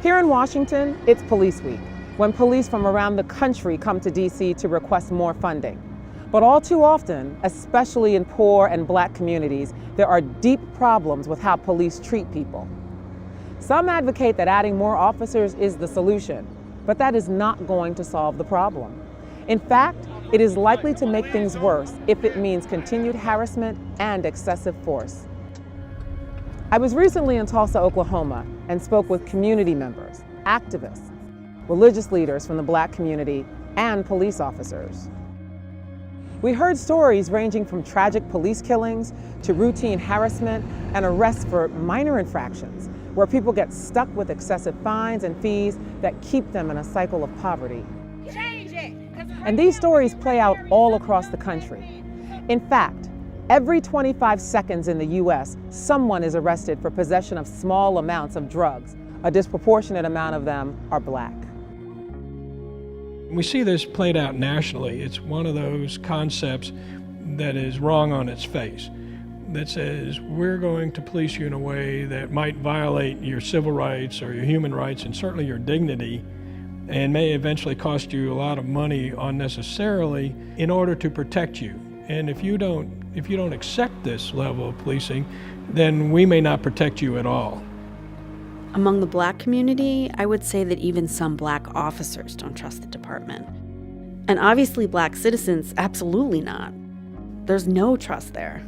Here in Washington, it's Police Week, when police from around the country come to DC to request more funding. But all too often, especially in poor and Black communities, there are deep problems with how police treat people. Some advocate that adding more officers is the solution, but that is not going to solve the problem. In fact, it is likely to make things worse if it means continued harassment and excessive force. I was recently in Tulsa, Oklahoma, and spoke with community members, activists, religious leaders from the Black community, and police officers. We heard stories ranging from tragic police killings to routine harassment and arrests for minor infractions, where people get stuck with excessive fines and fees that keep them in a cycle of poverty. And these stories play out all across the country. In fact, every 25 seconds in the US, someone is arrested for possession of small amounts of drugs. A disproportionate amount of them are Black. We see this played out nationally. It's one of those concepts that is wrong on its face, that says we're going to police you in a way that might violate your civil rights or your human rights and certainly your dignity, and may eventually cost you a lot of money unnecessarily in order to protect you. And if you don't accept this level of policing, then we may not protect you at all. Among the Black community, I would say that even some Black officers don't trust the department. And obviously Black citizens, absolutely not. There's no trust there.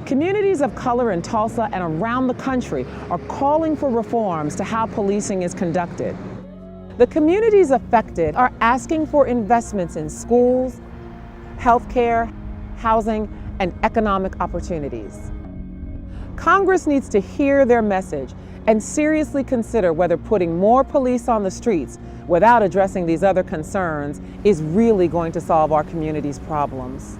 Communities of color in Tulsa and around the country are calling for reforms to how policing is conducted. The communities affected are asking for investments in schools, healthcare, housing, and economic opportunities. Congress needs to hear their message and seriously consider whether putting more police on the streets without addressing these other concerns is really going to solve our community's problems.